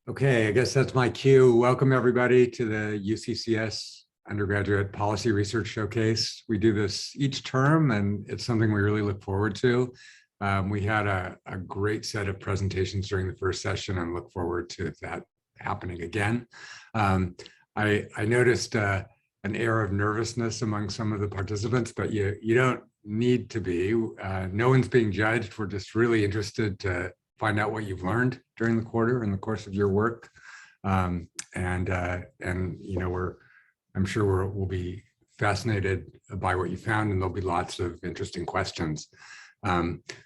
Okay, I guess that's my cue. Welcome everybody to the UCCS Undergraduate Policy Research Showcase. We do this each term and it's something we really look forward to. We had a great set of presentations during the first session and look forward to that happening again. I noticed an air of nervousness among some of the participants, but you don't need to be. No one's being judged. We're just really interested to find out what you've learned during the quarter in the course of your work. And you know, I'm sure we'll be fascinated by what you found, and there'll be lots of interesting questions.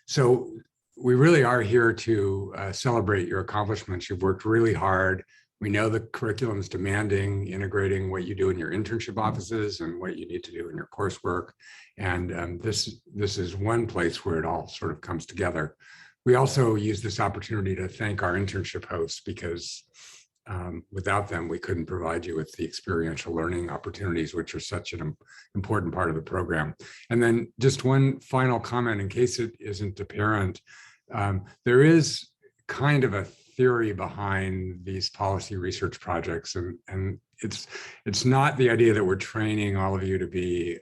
So we really are here to celebrate your accomplishments. You've worked really hard. We know the curriculum is demanding, integrating what you do in your internship offices and what you need to do in your coursework. And this is one place where it all sort of comes together. We also use this opportunity to thank our internship hosts because without them, we couldn't provide you with the experiential learning opportunities, which are such an important part of the program. And then just one final comment in case it isn't apparent, there is kind of a theory behind these policy research projects. And it's not the idea that we're training all of you to be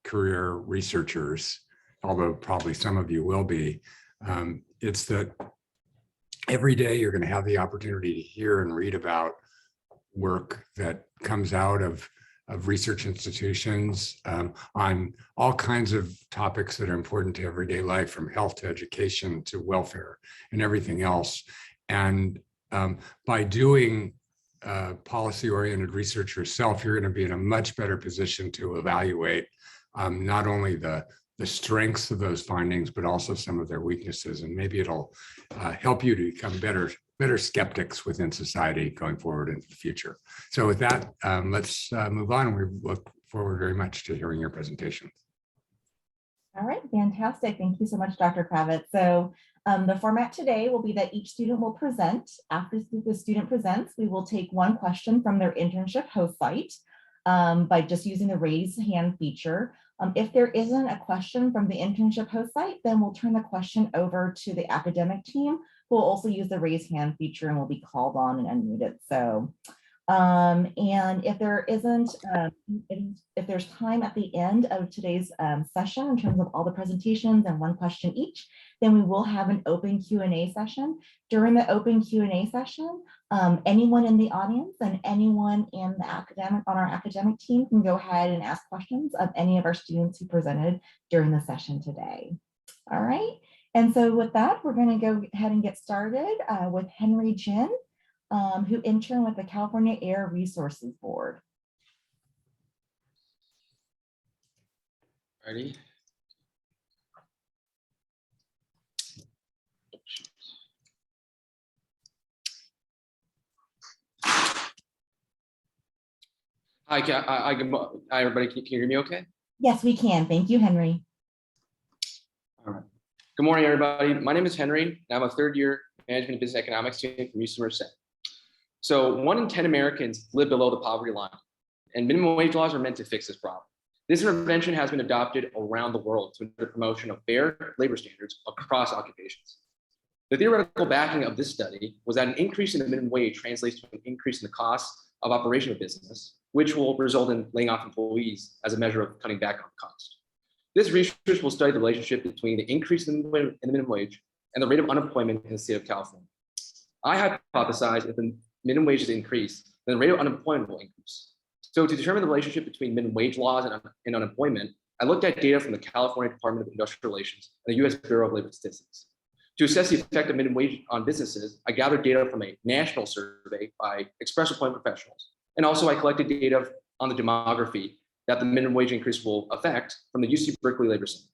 career researchers, although probably some of you will be. It's that every day you're going to have the opportunity to hear and read about work that comes out of research institutions on all kinds of topics that are important to everyday life, from health to education to welfare and everything else. And by doing policy-oriented research yourself, you're going to be in a much better position to evaluate not only the strengths of those findings, but also some of their weaknesses. And maybe it'll help you to become better skeptics within society going forward into the future. So with that, let's move on. We look forward very much to hearing your presentation. All right, fantastic. Thank you so much, Dr. Kravitz. So the format today will be that each student will present. After the student presents, we will take one question from their internship host site by just using the raise hand feature. If there isn't a question from the internship host site, then we'll turn the question over to the academic team, who will also use the raise hand feature and will be called on and unmuted. So, and if there isn't, if there's time at the end of today's session in terms of all the presentations and one question each, then we will have an open Q&A session. During the open Q&A session, anyone in the audience and anyone in the on our academic team can go ahead and ask questions of any of our students who presented during the session today. All right, and so with that, we're going to go ahead and get started with Henry Jin, who interned with the California Air Resources Board. Ready? Hi, everybody. Can you hear me okay? Yes, we can. Thank you, Henry. All right. Good morning, everybody. My name is Henry, and I'm a third-year management and business economics student from UCCS. So 1 in 10 Americans live below the poverty line, and minimum wage laws are meant to fix this problem. This intervention has been adopted around the world to the promotion of fair labor standards across occupations. The theoretical backing of this study was that an increase in the minimum wage translates to an increase in the cost of operation of business, which will result in laying off employees as a measure of cutting back on cost. This research will study the relationship between the increase in the minimum wage and the rate of unemployment in the state of California. I hypothesize if the minimum wage is increased, then the rate of unemployment will increase. So to determine the relationship between minimum wage laws and unemployment, I looked at data from the California Department of Industrial Relations and the US Bureau of Labor Statistics. To assess the effect of minimum wage on businesses, I gathered data from a national survey by express employment professionals. And also I collected data on the demography that the minimum wage increase will affect from the UC Berkeley Labor Center.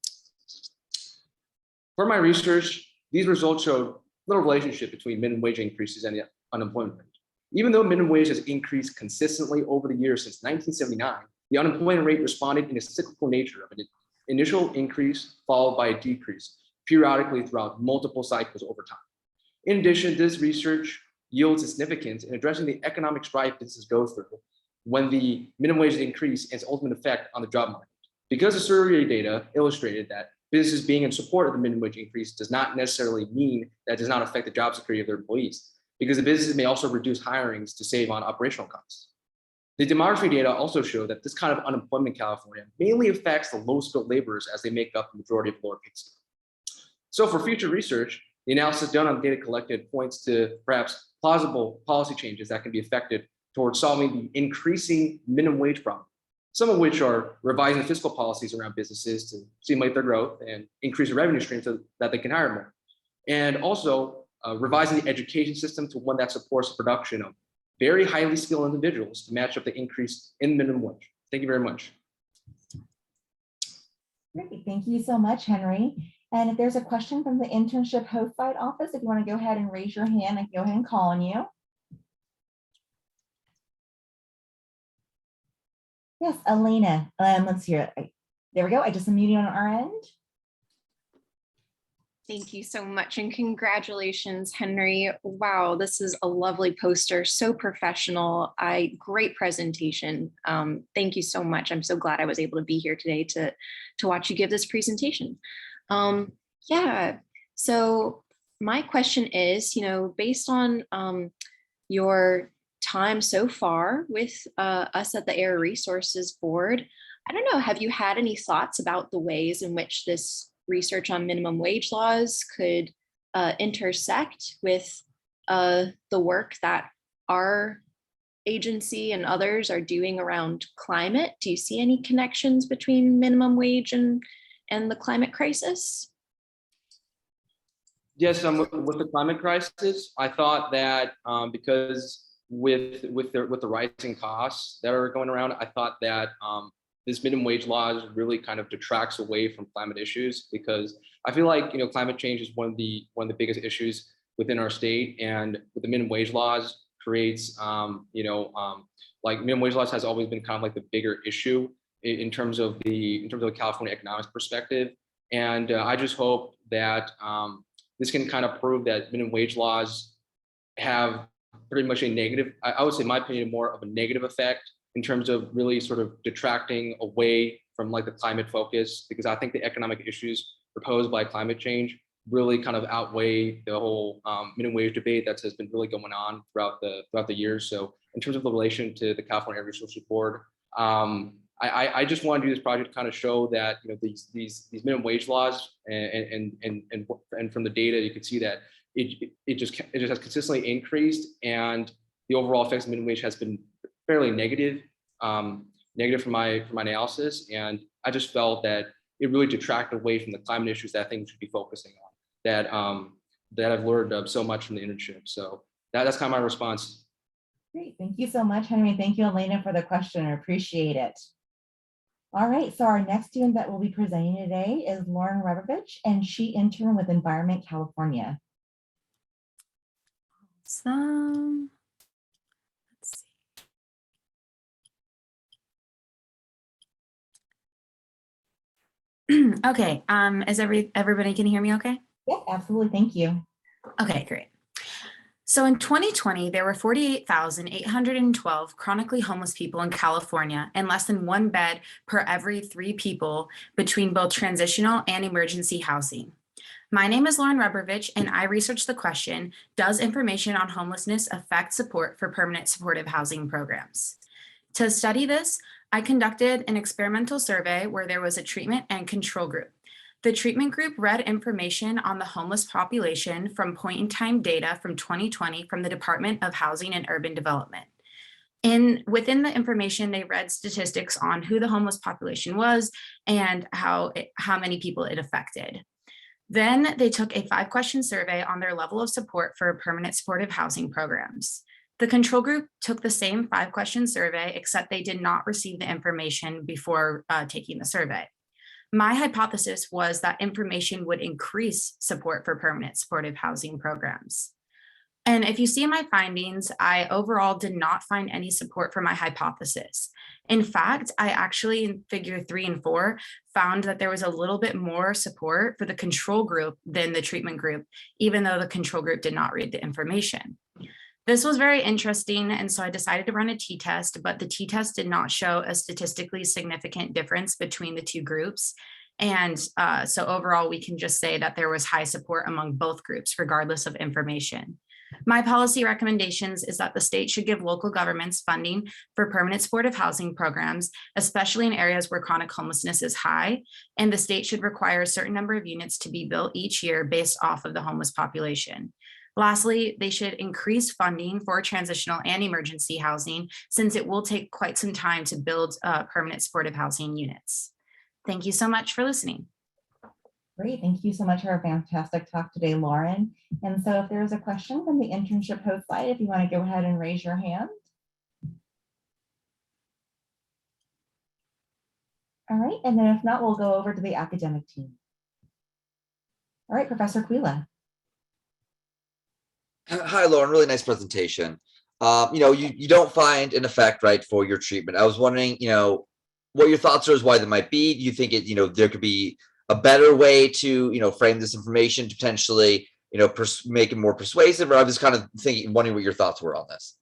For my research, these results showed little relationship between minimum wage increases and the unemployment rate. Even though minimum wage has increased consistently over the years since 1979, the unemployment rate responded in a cyclical nature of an initial increase followed by a decrease periodically throughout multiple cycles over time. In addition, this research yields significance in addressing the economic strife businesses go through when the minimum wage increase and its ultimate effect on the job market. Because the survey data illustrated that businesses being in support of the minimum wage increase does not necessarily mean that it does not affect the job security of their employees. because the businesses may also reduce hirings to save on operational costs. The demography data also show that this kind of unemployment in California mainly affects the low-skilled laborers as they make up the majority of lower pay scale. So for future research, the analysis done on data collected points to perhaps plausible policy changes that can be effected towards solving the increasing minimum wage problem, some of which are revising fiscal policies around businesses to stimulate their growth and increase the revenue stream so that they can hire more. And also revising the education system to one that supports the production of very highly skilled individuals to match up the increase in minimum wage. Thank you very much. Great, thank you so much, Henry. And if there's a question from the internship host site office, if you want to go ahead and raise your hand, I can go ahead and call on you. Yes, Elena, let's hear it. There we go. I just unmuted on our end. Thank you so much and congratulations, Henry. Wow, this is a lovely poster, so professional. Great presentation. Thank you so much. I'm so glad I was able to be here today to watch you give this presentation. Yeah, so my question is, based on your time so far with us at the Air Resources Board, I don't know, have you had any thoughts about the ways in which this research on minimum wage laws could intersect with the work that our agency and others are doing around climate? Do you see any connections between minimum wage and the climate crisis? Yes, with the climate crisis, I thought that because with the rising costs that are going around, I thought that this minimum wage laws really kind of detracts away from climate issues, because I feel like climate change is one of the biggest issues within our state, and with the minimum wage laws creates like minimum wage laws has always been kind of like the bigger issue in terms of the California economics perspective, and I just hope that this can kind of prove that minimum wage laws have pretty much a negative, I would say in my opinion, more of a negative effect in terms of really sort of detracting away from like the climate focus, because I think the economic issues proposed by climate change really kind of outweigh the whole minimum wage debate that has been really going on throughout the years. So in terms of the relation to the California Air Resources Board, I just want to do this project to kind of show that these minimum wage laws and from the data you can see that it just has consistently increased, and the overall effects of minimum wage has been fairly negative for my analysis, and I just felt that it really detracted away from the climate issues that I think we should be focusing on, that I've learned so much from the internship. So that's kind of my response. Great, thank you so much, Henry. Thank you, Elena, for the question. I appreciate it. All right, so our next student that will be presenting today is Lauren Robovich, and she interned with Environment California. Awesome. Let's see. Okay, is everybody can hear me okay? Yeah, absolutely, thank you. Okay, great. So in 2020, there were 48,812 chronically homeless people in California, and less than one bed per every 3 people between both transitional and emergency housing. My name is Lauren Robovich, and I researched the question, does information on homelessness affect support for permanent supportive housing programs? To study this, I conducted an experimental survey where there was a treatment and control group. The treatment group read information on the homeless population from point-in-time data from 2020 from the Department of Housing and Urban Development. Within the information, they read statistics on who the homeless population was and how many people it affected. Then they took a 5-question survey on their level of support for permanent supportive housing programs. The control group took the same 5-question survey, except they did not receive the information before taking the survey. My hypothesis was that information would increase support for permanent supportive housing programs. And if you see my findings, I overall did not find any support for my hypothesis. In fact, I actually in figure 3 and 4 found that there was a little bit more support for the control group than the treatment group, even though the control group did not read the information. This was very interesting, and so I decided to run a t-test, but the t-test did not show a statistically significant difference between the 2 groups. And so overall, we can just say that there was high support among both groups, regardless of information. My policy recommendations is that the state should give local governments funding for permanent supportive housing programs, especially in areas where chronic homelessness is high, and the state should require a certain number of units to be built each year based off of the homeless population. Lastly, they should increase funding for transitional and emergency housing, since it will take quite some time to build permanent supportive housing units. Thank you so much for listening. Great, thank you so much for a fantastic talk today, Lauren. And so if there is a question from the internship host side, if you want to go ahead and raise your hand. All right, and then if not, we'll go over to the academic team. All right, Professor Quila. Hi, Lauren. Really nice presentation. You don't find an effect, right, for your treatment. I was wondering, what your thoughts are, is why that might be. Do you think there could be a better way to, frame this information to potentially, make it more persuasive? Or I was kind of wondering what your thoughts were on this.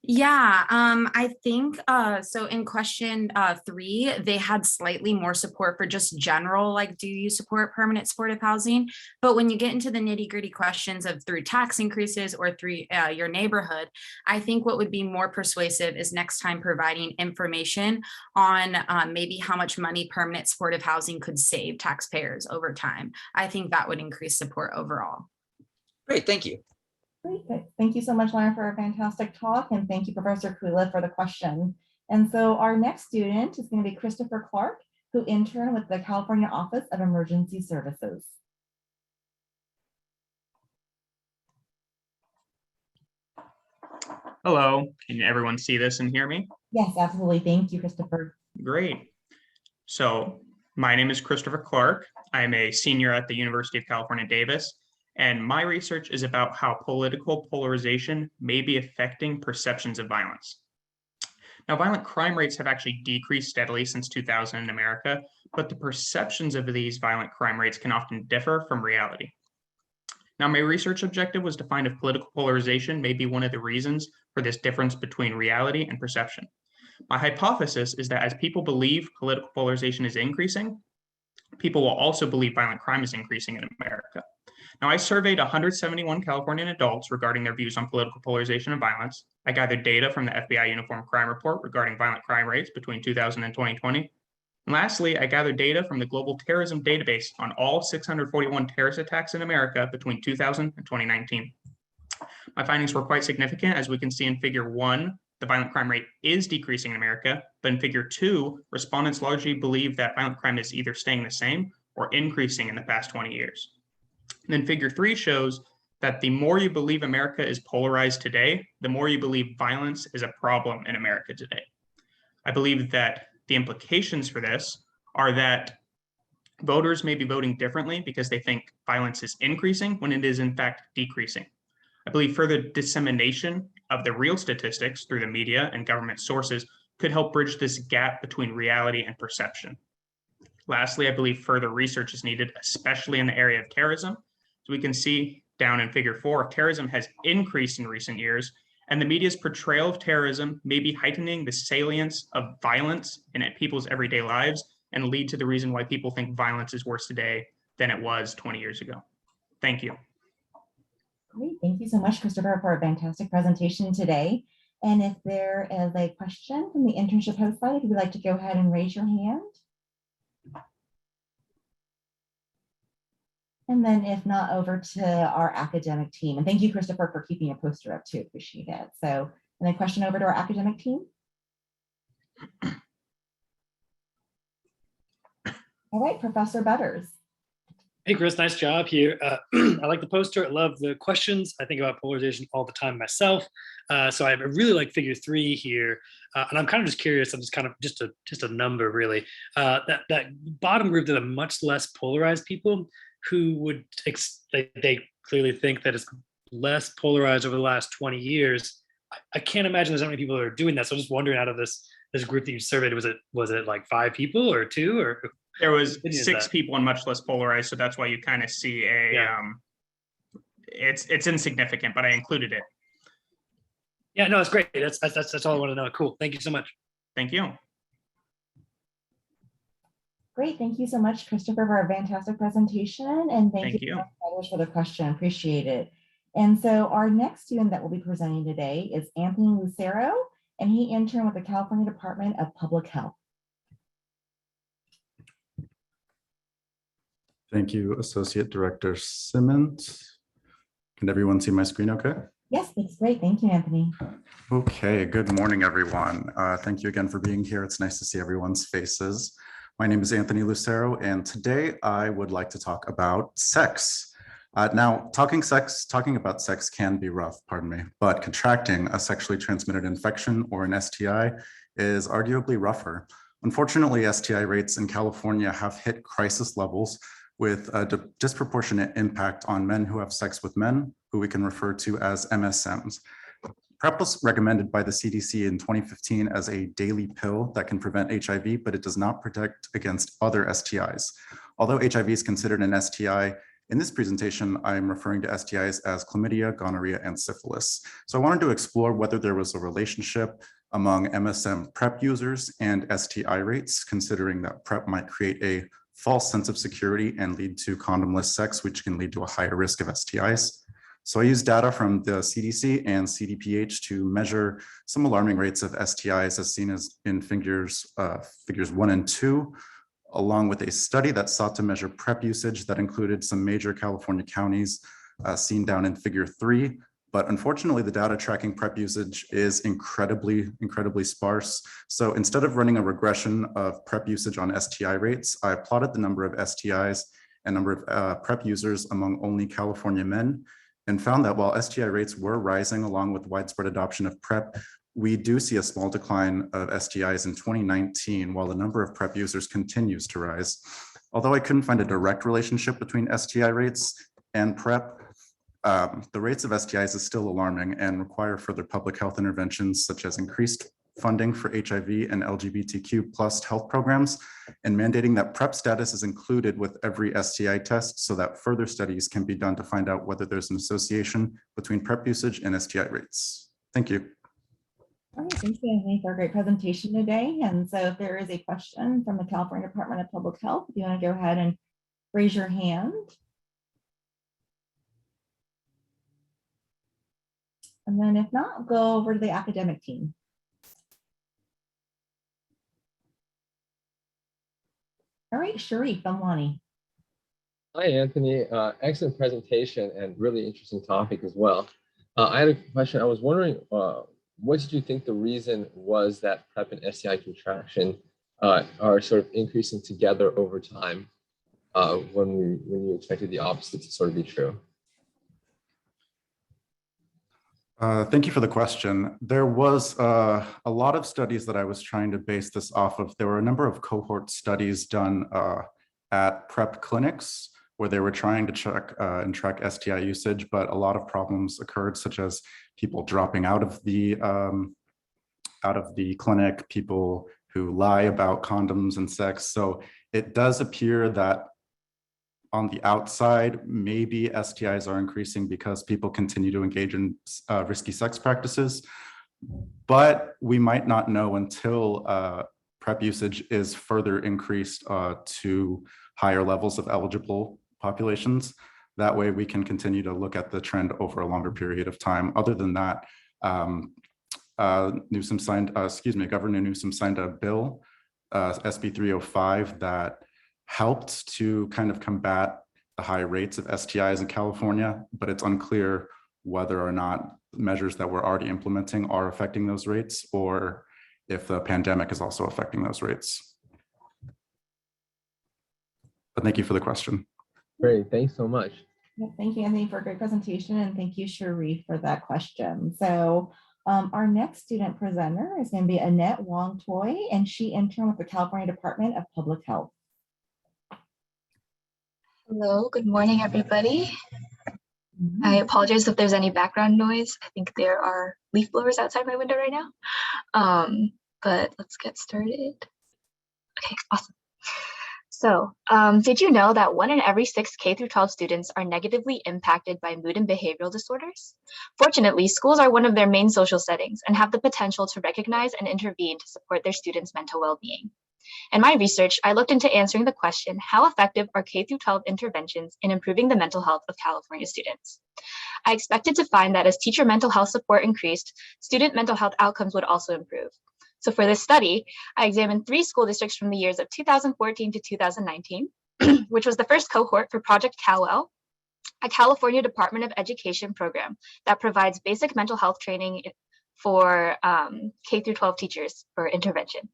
Yeah, I think so in question 3, they had slightly more support for just general, like, do you support permanent supportive housing? But when you get into the nitty-gritty questions of through tax increases or through your neighborhood, I think what would be more persuasive is next time providing information on maybe how much money permanent supportive housing could save taxpayers over time. I think that would increase support overall. Great, thank you. Great, good. Thank you so much, Lauren, for a fantastic talk, and thank you, Professor Quila, for the question. And so our next student is going to be Christopher Clark, who interned with the California Office of Emergency Services. Hello, can everyone see this and hear me? Yes, absolutely. Thank you, Christopher. Great. So my name is Christopher Clark. I'm a senior at the University of California, Davis, and my research is about how political polarization may be affecting perceptions of violence. Now, violent crime rates have actually decreased steadily since 2000 in America, but the perceptions of these violent crime rates can often differ from reality. Now, my research objective was to find if political polarization may be one of the reasons for this difference between reality and perception. My hypothesis is that as people believe political polarization is increasing, people will also believe violent crime is increasing in America. Now, I surveyed 171 Californian adults regarding their views on political polarization and violence. I gathered data from the FBI Uniform Crime Report regarding violent crime rates between 2000 and 2020. And lastly, I gathered data from the Global Terrorism Database on all 641 terrorist attacks in America between 2000 and 2019. My findings were quite significant. As we can see in Figure 1, the violent crime rate is decreasing in America, but in Figure 2, respondents largely believe that violent crime is either staying the same or increasing in the past 20 years. And then Figure 3 shows that the more you believe America is polarized today, the more you believe violence is a problem in America today. I believe that the implications for this are that voters may be voting differently because they think violence is increasing when it is in fact decreasing. I believe further dissemination of the real statistics through the media and government sources could help bridge this gap between reality and perception. Lastly, I believe further research is needed, especially in the area of terrorism. So we can see down in Figure 4, terrorism has increased in recent years, and the media's portrayal of terrorism may be heightening the salience of violence in people's everyday lives and lead to the reason why people think violence is worse today than it was 20 years ago. Thank you. Great. Thank you so much, Christopher, for a fantastic presentation today. And if there is a question from the internship host side, if you'd like to go ahead and raise your hand. And then if not, over to our academic team. And thank you, Christopher, for keeping your poster up too. Appreciate it. So, and then question over to our academic team. All right, Professor Butters. Hey, Chris, nice job here. I like the poster. I love the questions. I think about polarization all the time myself. So I really like Figure 3 here. And I'm kind of just curious, I'm just kind of just a number really. That bottom group, that are much less polarized people who would, they clearly think that it's less polarized over the last 20 years. I can't imagine there's that many people that are doing that. So I'm just wondering, out of this group that you surveyed, was it like 5 people or 2 or? There was 6 people and much less polarized, so that's why you kind of see it's insignificant, but I included it. Yeah, no, it's great. That's all I want to know. Cool. Thank you so much. Thank you. Great. Thank you so much, Christopher, for a fantastic presentation. And thank you you. for the question. Appreciate it. And so our next student that will be presenting today is Anthony Lucero, and he interned with the California Department of Public Health. Thank you, Associate Director Simmons. Can everyone see my screen okay? Yes, that's great. Thank you, Anthony. Okay, good morning, everyone. Thank you again for being here. It's nice to see everyone's faces. My name is Anthony Lucero, and today I would like to talk about sex. Now, talking about sex can be rough, pardon me, but contracting a sexually transmitted infection or an STI is arguably rougher. Unfortunately, STI rates in California have hit crisis levels with a disproportionate impact on men who have sex with men, who we can refer to as MSMs. PrEP was recommended by the CDC in 2015 as a daily pill that can prevent HIV, but it does not protect against other STIs. Although HIV is considered an STI, in this presentation, I'm referring to STIs as chlamydia, gonorrhea, and syphilis. So I wanted to explore whether there was a relationship among MSM PrEP users and STI rates, considering that PrEP might create a false sense of security and lead to condomless sex, which can lead to a higher risk of STIs. So I used data from the CDC and CDPH to measure some alarming rates of STIs as seen as in figures 1 and 2, along with a study that sought to measure PrEP usage that included some major California counties seen down in figure 3. But unfortunately, the data tracking PrEP usage is incredibly sparse. So instead of running a regression of PrEP usage on STI rates, I plotted the number of STIs and number of PrEP users among only California men, and found that while STI rates were rising along with widespread adoption of PrEP, we do see a small decline of STIs in 2019, while the number of PrEP users continues to rise. Although I couldn't find a direct relationship between STI rates and PrEP, the rates of STIs is still alarming and require further public health interventions, such as increased funding for HIV and LGBTQ plus health programs, and mandating that PrEP status is included with every STI test so that further studies can be done to find out whether there's an association between PrEP usage and STI rates. Thank you. All right, thank you, Anthony, for a great presentation today. And so if there is a question from the California Department of Public Health, if you want to go ahead and raise your hand. And then if not, I'll go over to the academic team. All right, Sharif Bamwani. Hi, Anthony. Excellent presentation and really interesting topic as well. I had a question. I was wondering, what did you think the reason was that PrEP and STI contraction are sort of increasing together over time when you expected the opposite to sort of be true? Thank you for the question. There was a lot of studies that I was trying to base this off of. There were a number of cohort studies done at PrEP clinics where they were trying to check and track STI usage, but a lot of problems occurred, such as people dropping out of the clinic, people who lie about condoms and sex. So it does appear that on the outside, maybe STIs are increasing because people continue to engage in risky sex practices, but we might not know until PrEP usage is further increased to higher levels of eligible populations. That way we can continue to look at the trend over a longer period of time. Other than that, Governor Newsom signed a bill, SB 305, that helped to kind of combat the high rates of STIs in California, but it's unclear whether or not measures that we're already implementing are affecting those rates or if the pandemic is also affecting those rates. But thank you for the question. Great, thanks so much. Thank you, Anthony, for a great presentation, and thank you, Sharif, for that question. So our next student presenter is going to be Annette Wong, and she interned with the California Department of Public Health. Hello, good morning, everybody. I apologize if there's any background noise. I think there are leaf blowers outside my window right now. But let's get started. Okay, awesome. So did you know that 1 in every 6 K-12 students are negatively impacted by mood and behavioral disorders? Fortunately, schools are one of their main social settings and have the potential to recognize and intervene to support their students' mental well-being. In my research, I looked into answering the question, how effective are K-12 interventions in improving the mental health of California students? I expected to find that as teacher mental health support increased, student mental health outcomes would also improve. So for this study, I examined 3 school districts from the years of 2014 to 2019, which was the first cohort for Project CalWell, a California Department of Education program that provides basic mental health training for K-12 teachers for intervention.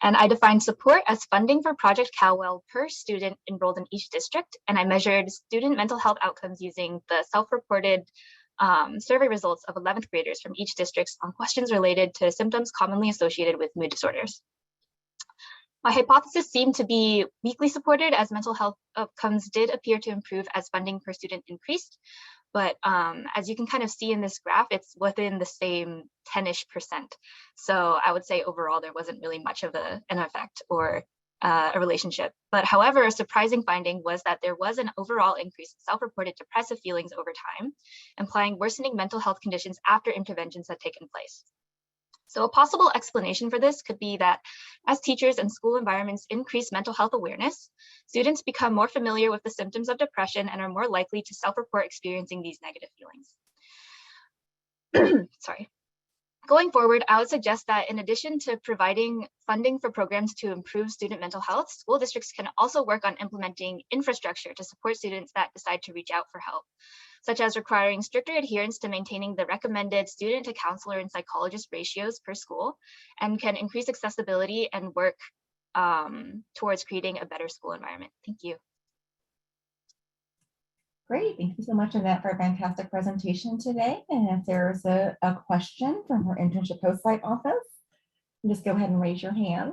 And I defined support as funding for Project CalWell per student enrolled in each district. And I measured student mental health outcomes using the self-reported survey results of 11th graders from each district on questions related to symptoms commonly associated with mood disorders. My hypothesis seemed to be weakly supported as mental health outcomes did appear to improve as funding per student increased. But as you can kind of see in this graph, it's within the same 10-ish%. So I would say overall, there wasn't really much of an effect or a relationship. But however, a surprising finding was that there was an overall increase in self-reported depressive feelings over time, implying worsening mental health conditions after interventions had taken place. So a possible explanation for this could be that as teachers and school environments increase mental health awareness, students become more familiar with the symptoms of depression and are more likely to self-report experiencing these negative feelings. Sorry. Going forward, I would suggest that in addition to providing funding for programs to improve student mental health, school districts can also work on implementing infrastructure to support students that decide to reach out for help, such as requiring stricter adherence to maintaining the recommended student to counselor and psychologist ratios per school, and can increase accessibility and work towards creating a better school environment. Thank you. Great, thank you so much, Annette, for a fantastic presentation today. And if there's a question from her internship host site office, just go ahead and raise your hand.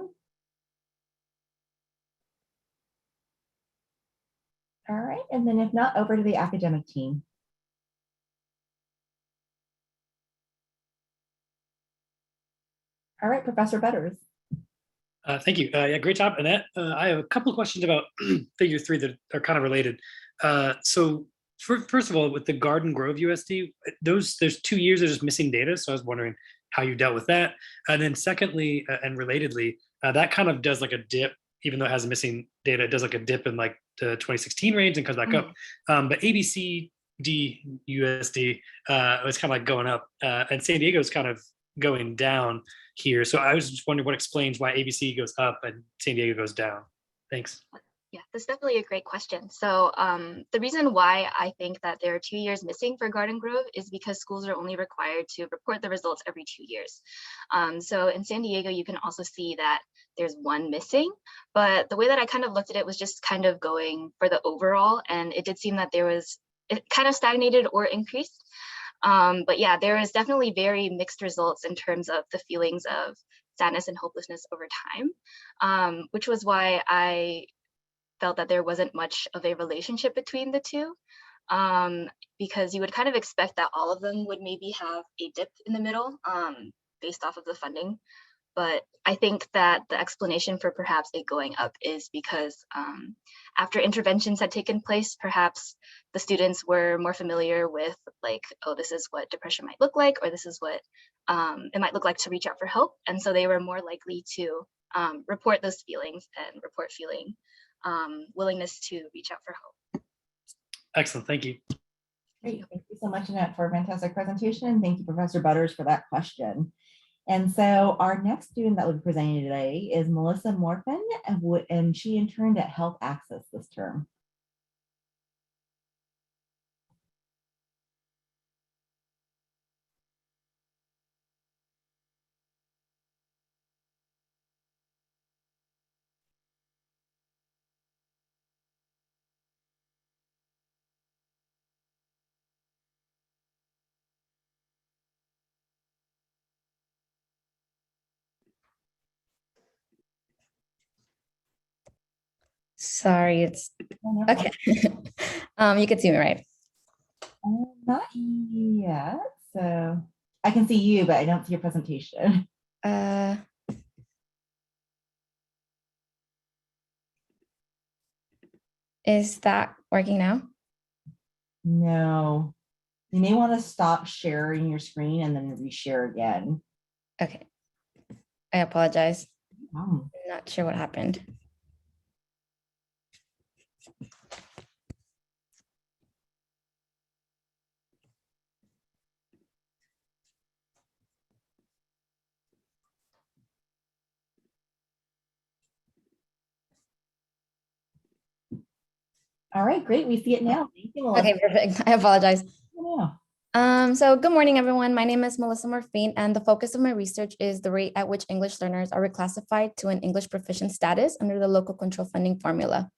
All right, and then if not, over to the academic team. All right, Professor Butters. Thank you. Yeah, great job, Annette. I have a couple of questions about figure 3 that are kind of related. So first of all, with the Garden Grove USD, there's 2 years of just missing data. So I was wondering how you dealt with that. And then secondly, and relatedly, that kind of does like a dip, even though it has missing data, it does like a dip in like the 2016 range and comes back up. But ABCD USD was kind of like going up, and San Diego is kind of going down here. So I was just wondering what explains why ABC goes up and San Diego goes down. Thanks. Yeah, that's definitely a great question. So the reason why I think that there are 2 years missing for Garden Grove is because schools are only required to report the results every 2 years. So in San Diego, you can also see that there's 1 missing, but the way that I kind of looked at it was just kind of going for the overall, and it did seem that it kind of stagnated or increased. But yeah, there is definitely very mixed results in terms of the feelings of sadness and hopelessness over time, which was why I felt that there wasn't much of a relationship between the two, because you would kind of expect that all of them would maybe have a dip in the middle based off of the funding. But I think that the explanation for perhaps it going up is because after interventions had taken place, perhaps the students were more familiar with like, oh, this is what depression might look like, or this is what it might look like to reach out for help. And so they were more likely to report those feelings and report feeling willingness to reach out for help. Excellent, thank you. Great, thank you so much, Annette, for a fantastic presentation. And thank you, Professor Butters, for that question. And so our next student that will be presenting today is Melissa Morfin, and she interned at Health Access this term. Sorry, it's okay. You can see me, right? Not yet. So I can see you, but I don't see your presentation. Is that working now? No. You may want to stop sharing your screen and then reshare again. Okay. I apologize. Oh. Not sure what happened. All right, great. We see it now. Thank you, Melissa. Okay, perfect. I apologize. Yeah. So good morning, everyone. My name is Melissa Morphine, and the focus of my research is the rate at which English learners are reclassified to an English proficient status under the local control funding formula.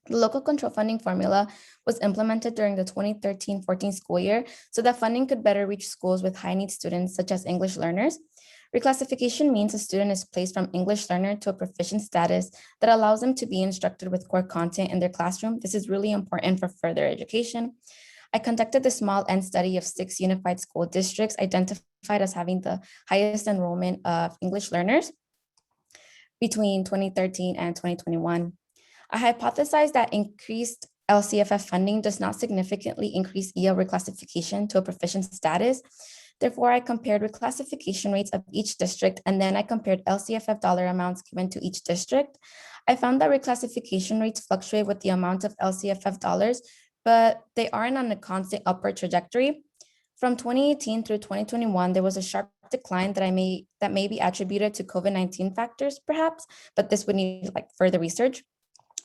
The local control funding formula was implemented during the 2013-14 school year so that funding could better reach schools with high need students such as English learners. Reclassification means a student is placed from English learner to a proficient status that allows them to be instructed with core content in their classroom. This is really important for further education. I conducted a small end study of 6 unified school districts identified as having the highest enrollment of English learners between 2013 and 2021. I hypothesized that increased LCFF funding does not significantly increase EL reclassification to a proficient status. Therefore, I compared reclassification rates of each district, and then I compared LCFF dollar amounts given to each district. I found that reclassification rates fluctuate with the amount of LCFF dollars, but they aren't on a constant upward trajectory. From 2018 through 2021, there was a sharp decline that may be attributed to COVID-19 factors, perhaps, but this would need further research.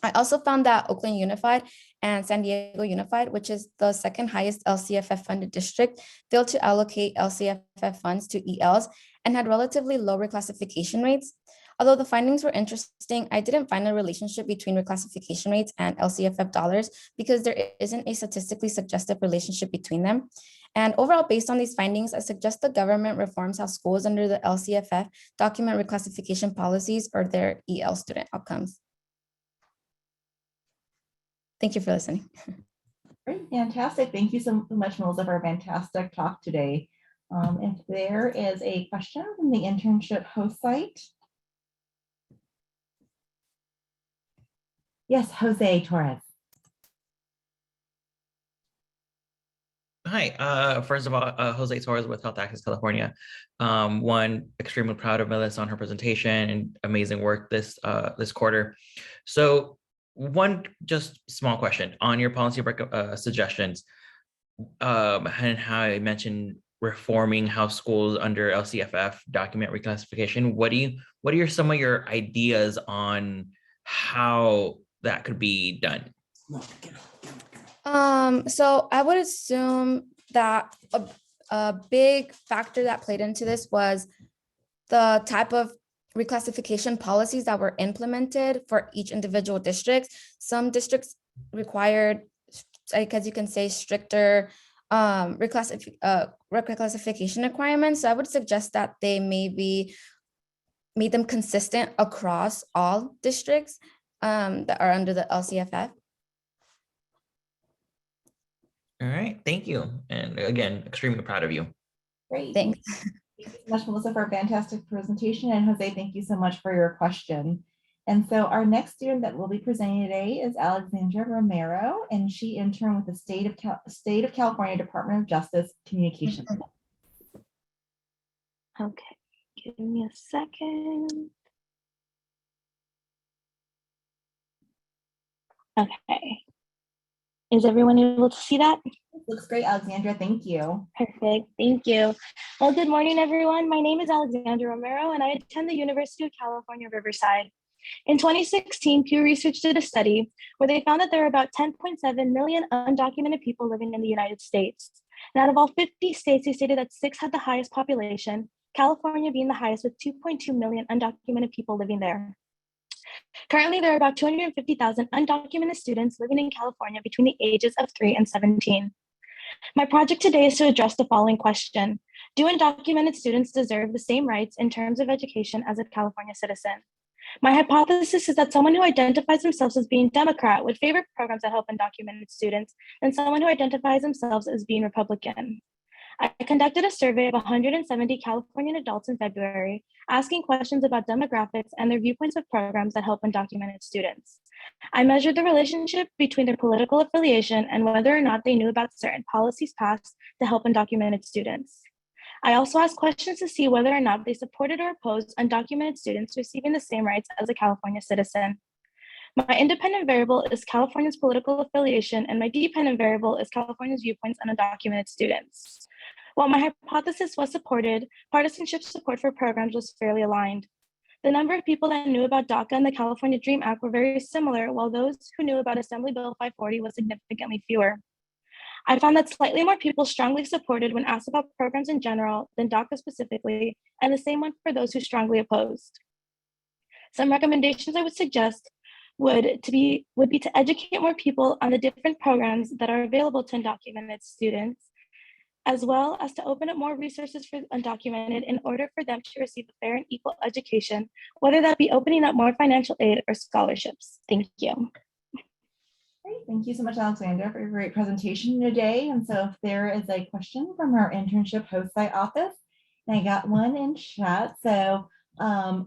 I also found that Oakland Unified and San Diego Unified, which is the second highest LCFF funded district, failed to allocate LCFF funds to ELs and had relatively low reclassification rates. Although the findings were interesting, I didn't find a relationship between reclassification rates and LCFF dollars because there isn't a statistically suggestive relationship between them. And overall, based on these findings, I suggest the government reforms how schools under the LCFF document reclassification policies or their EL student outcomes. Thank you for listening. Great, fantastic. Thank you so much, Melissa, for a fantastic talk today. If there is a question from the internship host site. Yes, Jose Torres. Hi, first of all, Jose Torres with Health Access California. One, extremely proud of Melissa on her presentation and amazing work this quarter. So one just small question on your policy suggestions and how I mentioned reforming how schools under LCFF document reclassification. What are some of your ideas on how that could be done? So I would assume that a big factor that played into this was the type of reclassification policies that were implemented for each individual district. Some districts required, as you can say, stricter reclassification requirements. So I would suggest that they maybe made them consistent across all districts that are under the LCFF. All right, thank you. And again, extremely proud of you. Great. Thanks. Thank you so much, Melissa, for a fantastic presentation. And Jose, thank you so much for your question. And so our next student that will be presenting today is Alexandra Romero, and she interned with the State of California Department of Justice Communications. Okay, give me a second. Okay. Is everyone able to see that? Looks great, Alexandra. Thank you. Perfect. Thank you. Well, good morning, everyone. My name is Alexandra Romero, and I attend the University of California, Riverside. In 2016, Pew Research did a study where they found that there are about 10.7 million undocumented people living in the United States. And out of all 50 states, they stated that 6 had the highest population, California being the highest with 2.2 million undocumented people living there. Currently, there are about 250,000 undocumented students living in California between the ages of 3 and 17. My project today is to address the following question. Do undocumented students deserve the same rights in terms of education as a California citizen? My hypothesis is that someone who identifies themselves as being Democrat would favor programs that help undocumented students than someone who identifies themselves as being Republican. I conducted a survey of 170 Californian adults in February, asking questions about demographics and their viewpoints of programs that help undocumented students. I measured the relationship between their political affiliation and whether or not they knew about certain policies passed to help undocumented students. I also asked questions to see whether or not they supported or opposed undocumented students receiving the same rights as a California citizen. My independent variable is California's political affiliation, and my dependent variable is California's viewpoints on undocumented students. While my hypothesis was supported, partisanship support for programs was fairly aligned. The number of people that knew about DACA and the California DREAM Act were very similar, while those who knew about Assembly Bill 540 was significantly fewer. I found that slightly more people strongly supported when asked about programs in general than DACA specifically, and the same went for those who strongly opposed. Some recommendations I would suggest would be to educate more people on the different programs that are available to undocumented students, as well as to open up more resources for undocumented in order for them to receive a fair and equal education, whether that be opening up more financial aid or scholarships. Thank you. Great. Thank you so much, Alexandra, for your great presentation today. And so if there is a question from our internship host site office, and I got one in chat. So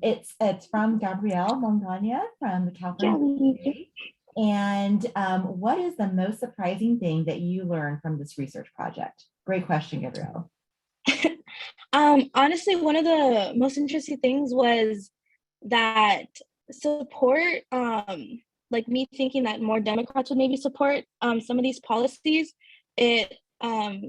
it's from Gabrielle Mongania from the California State. And what is the most surprising thing that you learned from this research project? Great question, Gabrielle. Honestly, one of the most interesting things was that support, like me thinking that more Democrats would maybe support some of these policies, it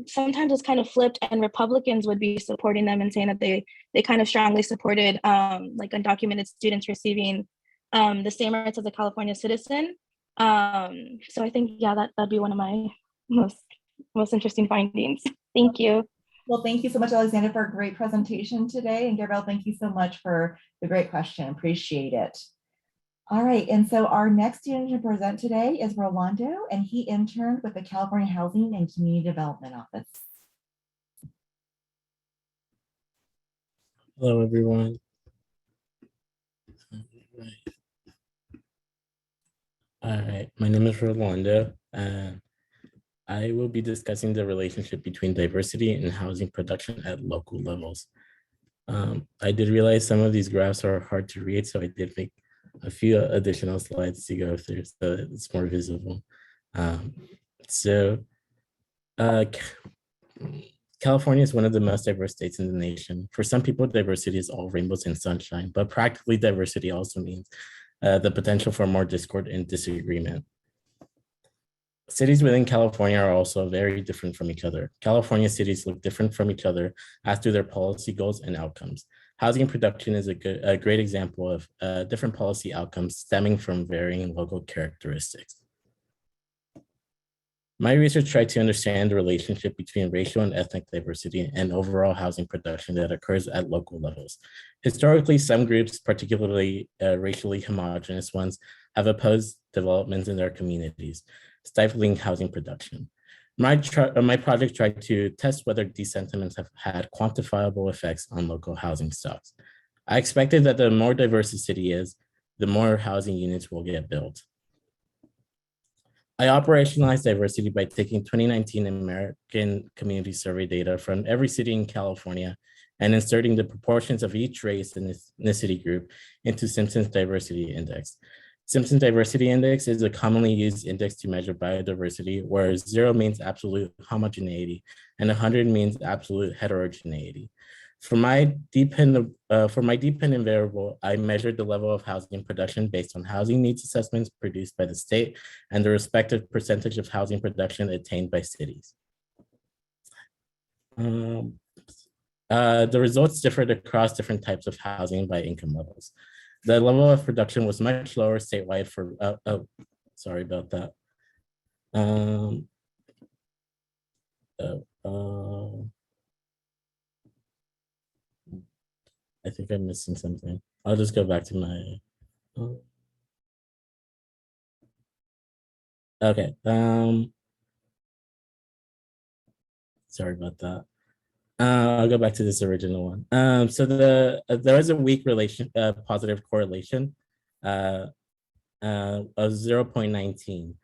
sometimes was kind of flipped, and Republicans would be supporting them and saying that they kind of strongly supported like undocumented students receiving the same rights as a California citizen. So I think, yeah, that'd be one of my most interesting findings. Thank you. Well, thank you so much, Alexandra, for a great presentation today. And Gabrielle, thank you so much for the great question. Appreciate it. All right, and so our next student to present today is Rolando, and he interned with the California Housing and Community Development Office. Hello, everyone. All right, my name is Rolando, and I will be discussing the relationship between diversity and housing production at local levels. I did realize some of these graphs are hard to read, so I did make a few additional slides to go through so it's more visible. California is one of the most diverse states in the nation. For some people, diversity is all rainbows and sunshine, but practically diversity also means the potential for more discord and disagreement. Cities within California are also very different from each other. California cities look different from each other as do their policy goals and outcomes. Housing production is a great example of different policy outcomes stemming from varying local characteristics. My research tried to understand the relationship between racial and ethnic diversity and overall housing production that occurs at local levels. Historically, some groups, particularly racially homogenous ones, have opposed developments in their communities, stifling housing production. My project tried to test whether these sentiments have had quantifiable effects on local housing stocks. I expected that the more diverse a city is, the more housing units will get built. I operationalized diversity by taking 2019 American Community Survey data from every city in California and inserting the proportions of each race and ethnicity group into Simpson's Diversity Index. Simpson Diversity Index is a commonly used index to measure biodiversity, where 0 means absolute homogeneity and 100 means absolute heterogeneity. For my dependent variable, I measured the level of housing production based on housing needs assessments produced by the state and the respective percentage of housing production attained by cities. The results differed across different types of housing by income levels. The level of production was much lower statewide for, sorry about that. I think I'm missing something. I'll just go back to my, okay. Sorry about that. I'll go back to this original one. So there was a weak positive correlation of 0.19.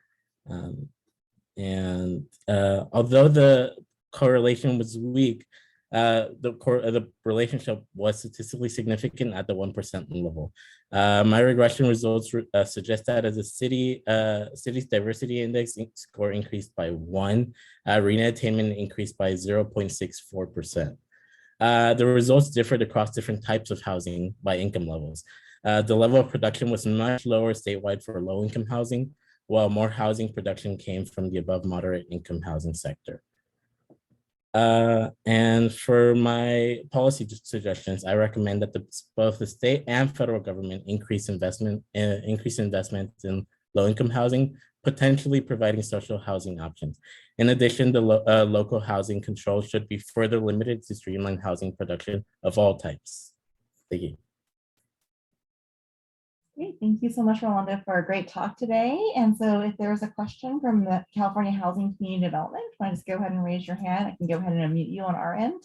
And although the correlation was weak, the relationship was statistically significant at the 1% level. My regression results suggest that as a city's diversity index score increased by 1, RENA attainment increased by 0.64%. The results differed across different types of housing by income levels. The level of production was much lower statewide for low-income housing, while more housing production came from the above moderate income housing sector. And for my policy suggestions, I recommend that both the state and federal government increase investment in low-income housing, potentially providing social housing options. In addition, the local housing control should be further limited to streamline housing production of all types. Thank you. Great, thank you so much, Rolando, for a great talk today. And so if there's a question from the California Housing Community Development, why don't you just go ahead and raise your hand. I can go ahead and unmute you on our end,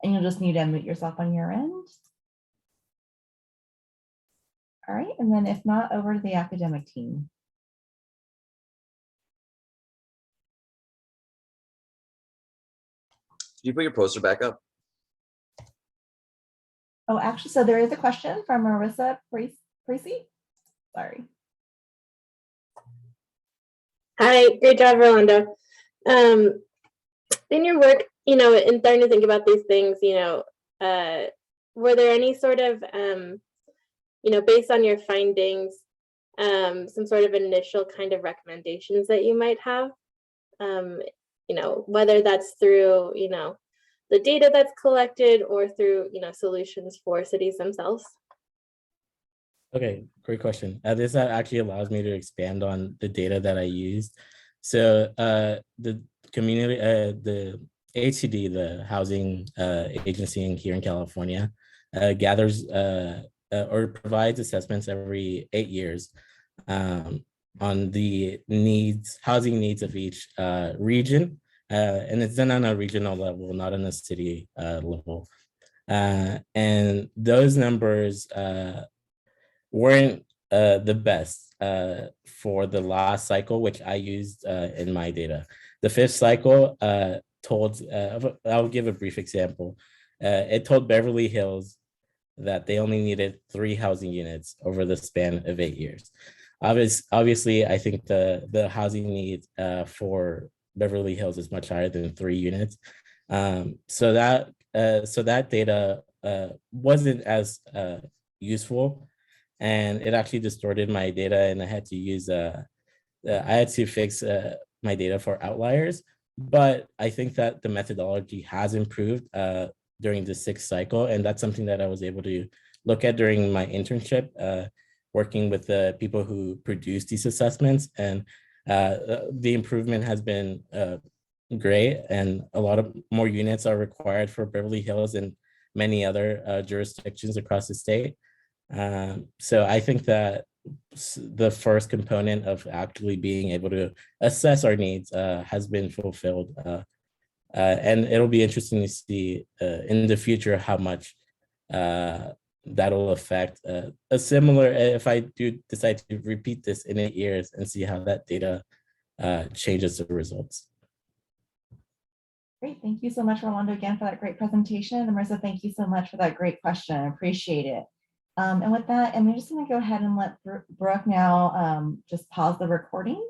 and you'll just need to unmute yourself on your end. All right, and then if not, over to the academic team. Can you put your poster back up? Oh, actually, so there is a question from Marissa Precy. Sorry. Hi, great job, Rolando. In your work, in starting to think about these things, were there any sort of, based on your findings, some sort of initial kind of recommendations that you might have, whether that's through, the data that's collected or through, solutions for cities themselves? Okay, great question. This actually allows me to expand on the data that I used. So the community, the HCD, the housing agency here in California, gathers or provides assessments every 8 years on the housing needs of each region. And it's done on a regional level, not on a city level. And those numbers weren't the best for the last cycle, which I used in my data. The fifth cycle I'll give a brief example. It told Beverly Hills that they only needed 3 housing units over the span of 8 years. Obviously, I think the housing need for Beverly Hills is much higher than 3 units. So that data wasn't as useful, and it actually distorted my data, and I had to fix my data for outliers. But I think that the methodology has improved during the 6th cycle, and that's something that I was able to look at during my internship, working with the people who produce these assessments, and the improvement has been great, and a lot of more units are required for Beverly Hills and many other jurisdictions across the state. So I think that the first component of actually being able to assess our needs has been fulfilled. And it'll be interesting to see in the future how much that'll affect a similar, if I do decide to repeat this in 8 years and see how that data changes the results. Great, thank you so much, Rolando, again for that great presentation. And Marissa, thank you so much for that great question. I appreciate it. And with that, I'm just going to go ahead and let Brooke now just pause the recording